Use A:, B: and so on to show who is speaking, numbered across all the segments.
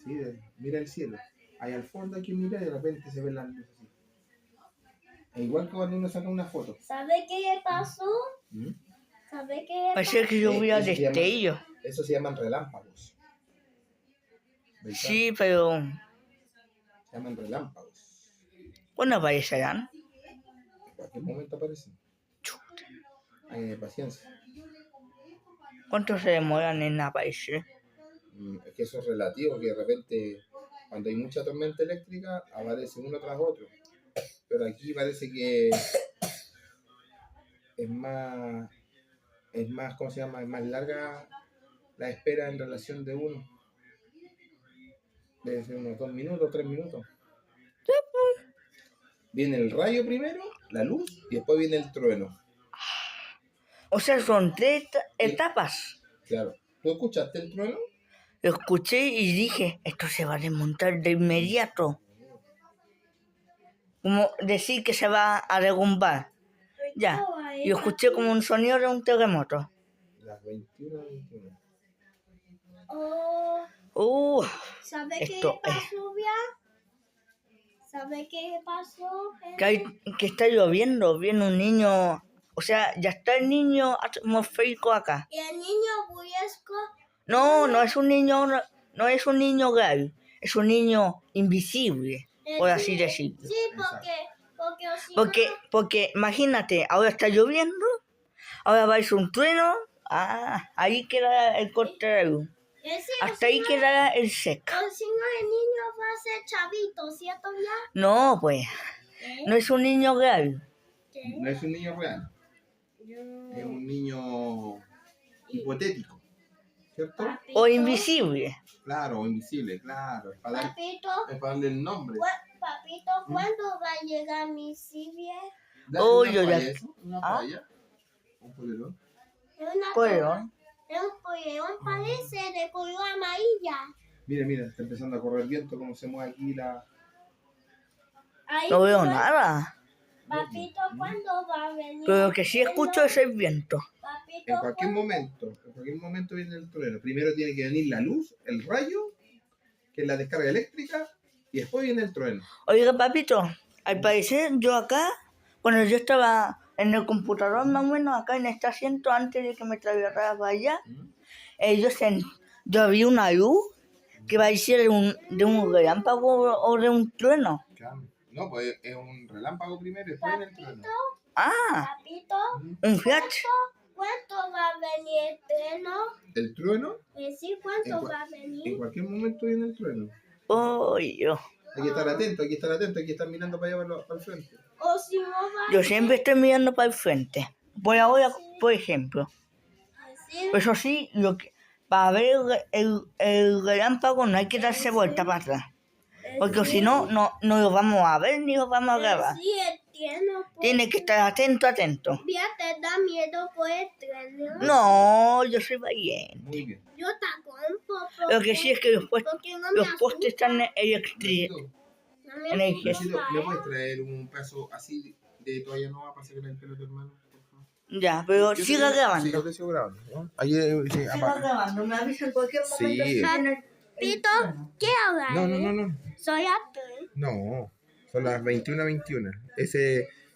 A: Sí, mira el cielo. Ahí al fondo hay que mirar y de repente se ven las luces así. Es igual que cuando uno saca una foto.
B: ¿Sabe qué pasó?
A: ¿Mm?
B: ¿Sabe qué
C: Parece que yo vi a destello.
A: Eso se llaman relámpagos.
C: Sí, pero
A: Se llaman relámpagos.
C: ¿cuándo aparecerán?
A: En cualquier momento aparecen. Paciencia.
C: ¿Cuánto se demoran en aparecer?
A: Es que eso es relativo, que de repente cuando hay mucha tormenta eléctrica aparece uno tras otro. Pero aquí parece que es más, ¿cómo se llama? Es más larga la espera en relación de uno. Debe ser unos 2 minutos, 3 minutos. Viene el rayo primero, la luz, y después viene el trueno.
C: O sea, son 3 etapas.
A: Claro. ¿Tú escuchaste el trueno?
C: Lo escuché y dije, esto se va a desmontar de inmediato. Como decir que se va a derrumbar. Ya, yo escuché como un sonido de un terremoto.
A: Las 21:21.
B: ¿Sabe qué
C: Esto
B: pasó, ¿Sabe qué pasó?
C: que está lloviendo, viene un niño, o sea, ya está el niño atmosférico acá.
B: ¿Y el niño Bullesco?
C: No es un niño, no es un niño real, es un niño invisible, por así decirlo.
B: Sí,
C: Porque imagínate, ahora está lloviendo, ahora va a ir un trueno, ahí queda el corte de luz. Hasta ahí queda el seco.
B: O si no, el niño va a ser chavito, ¿cierto, ya?
C: No, pues, no es un niño real.
A: No es un niño real. Es un niño hipotético, ¿cierto?
B: Papito.
C: O invisible.
A: Claro, o invisible, claro. Es para
B: Papito,
A: darle el nombre.
B: papito, ¿cuándo va a llegar mi Sibie?
A: Una palla. Un polerón.
C: Polerón.
B: Es un polerón, parece de color amarilla.
A: Mira, está empezando a correr viento, cómo se mueve aquí la...
B: Ahí
C: No veo
B: fue.
C: nada.
B: Papito, ¿cuándo va a venir?
C: Pero lo que sí escucho es el viento.
B: Papito,
A: En cualquier momento viene el trueno. Primero tiene que venir la luz, el rayo, que es la descarga eléctrica, y después viene el trueno.
C: Oiga, papito, al parecer yo acá, cuando yo estaba en el computador más o menos acá en este asiento antes de que me trasladara para allá, yo vi una luz que parecía de un relámpago o de un trueno.
A: Claro. No, pues es un relámpago primero y después viene el trueno.
B: papito,
C: Un flash.
B: ¿cuánto va a venir el trueno?
A: ¿El trueno?
B: Sí, ¿cuánto va a venir?
A: En cualquier momento viene el trueno.
C: Yo
A: Hay que estar atento, hay que estar mirando para allá para el frente.
B: O si no va
C: Yo siempre estoy mirando para el frente. Por ahora, por ejemplo.
B: a decir,
C: Eso sí, para ver el relámpago no hay que darse vuelta para atrás. Porque si no, no lo vamos a ver ni lo vamos a grabar.
B: sí, entiendo.
C: Tiene que estar atento.
B: Ya te da miedo por el trueno.
C: No, yo soy valiente.
A: Muy bien.
B: Yo tampoco.
C: Lo que sí es que
B: porque no me
C: los postes están
A: Necesito,
C: energía.
A: ¿me puedes traer un pedazo así de toalla nueva para sacar el pelo a tu hermano? Por favor?
C: Ya, pero siga grabando.
A: Sí, yo te sigo grabando, ¿no? Ahí, sí,
C: Siga grabando, me avisa en cualquier momento.
A: Sí.
C: si tiene el
B: Pito,
C: trueno.
B: ¿qué hablas?
A: No.
B: Soy actor.
A: No, son las 21:21.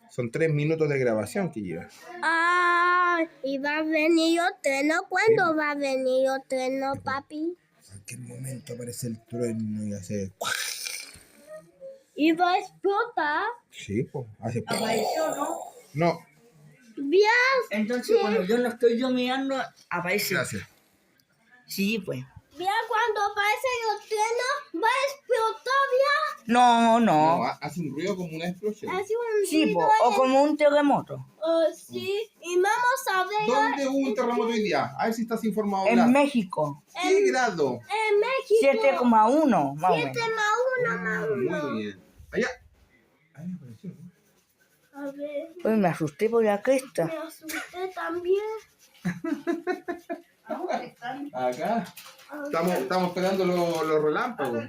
A: Son 3 minutos de grabación que lleva.
B: ¿Y va a venir el trueno? ¿Cuándo va a venir el trueno, papi?
A: En cualquier momento aparece el trueno y hace...
B: ¿Y va a explotar?
A: Sí, pues, hace...
C: ¿Apareció, no?
A: No,
B: Bien.
C: Entonces, cuando yo no estoy mirando, aparece.
A: gracias.
C: Sí, pues.
B: Bien, cuando aparece el trueno, va a explotar, bien.
C: No.
A: No, hace un ruido como una explosión.
B: Hace un
C: Sí,
B: ruido
C: pues, o como un terremoto.
B: sí, y vamos a ver
A: ¿Dónde hubo un terremoto hoy día? A ver si estás informado.
C: En
A: Blas.
C: México,
A: ¿Qué grado?
B: en México.
C: 7,1 más o
B: 7
C: menos.
B: más 1 más 1.
A: Muy bien. Allá. Ahí apareció, ¿no?
B: A ver,
C: Pues me asusté por la cresta.
B: me asusté también.
A: Acá. Estamos esperando los relámpagos.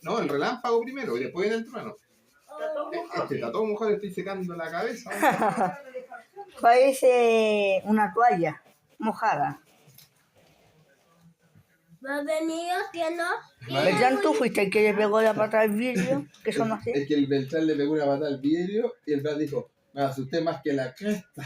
A: No, el relámpago primero y después viene el trueno. Está todo mojado, estoy secando la cabeza.
C: Parece una toalla mojada.
B: Va a venir Otieno.
C: Beltrán, ¿tú fuiste el que le pegó la pata al vidrio? Que son así.
A: Es que el Beltrán le pegó una patada al vidrio y el Brad dijo, me asusté más que la cresta.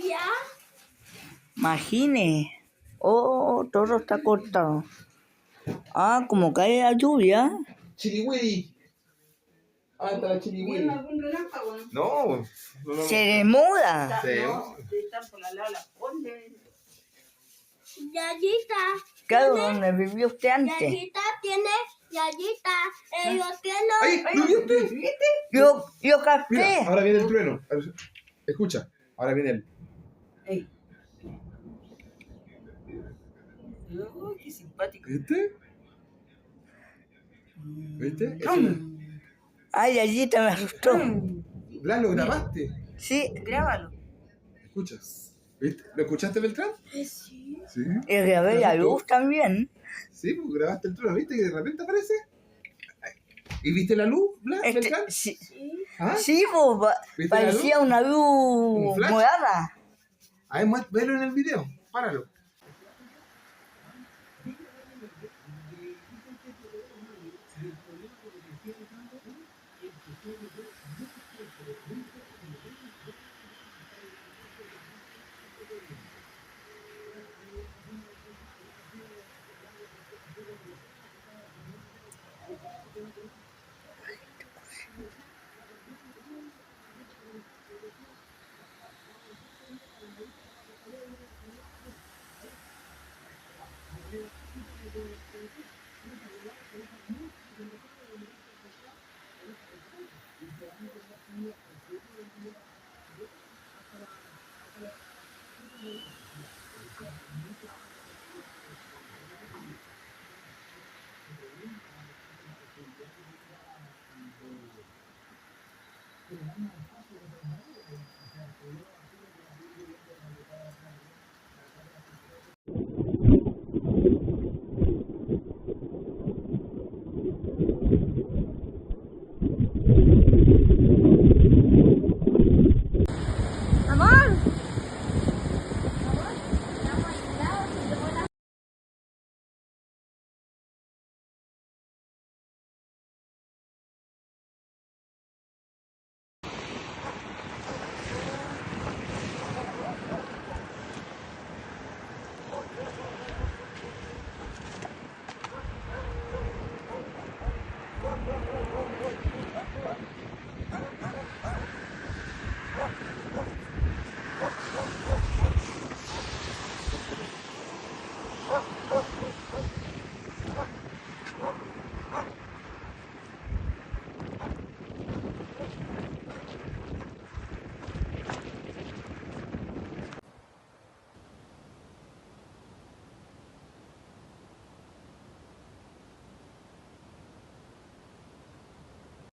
B: Ya.
C: Imagine. Oh, todo está cortado. Ah, como cae la lluvia.
A: Chiriwiri. Ah, está la chiriwiri.
D: algún relámpago?
A: No, no.
C: Se demuda.
A: Sí.
D: Están por la lado de las Condes.
B: Yayita.
C: Claro, donde vivió usted antes.
B: Yayita tiene. Yayita. Otieno.
A: ¡Ay! ¿Lo viste?
C: Yo
A: Mira,
C: capté.
A: ahora viene el trueno. Escucha, ahora viene el...
D: Ey. Qué simpático.
A: ¿Viste? ¿Viste?
C: Ay, allí te me asustó.
A: Blas, ¿lo grabaste?
C: Sí,
D: Grábalo.
A: ¿Escuchas? ¿Viste? ¿Lo escuchaste, Beltrán?
B: Sí.
A: Sí.
C: y grabé la luz también.
A: Sí, pues grabaste el trueno, ¿viste? Que de repente aparece. ¿Y viste la luz, Blas, Beltrán?
C: Sí,
A: ¿Ah?
C: sí, pues,
A: ¿Viste la
C: parecía una luz
A: ¿Un flash?
C: morada.
A: A ver, velo en el video. Páralo.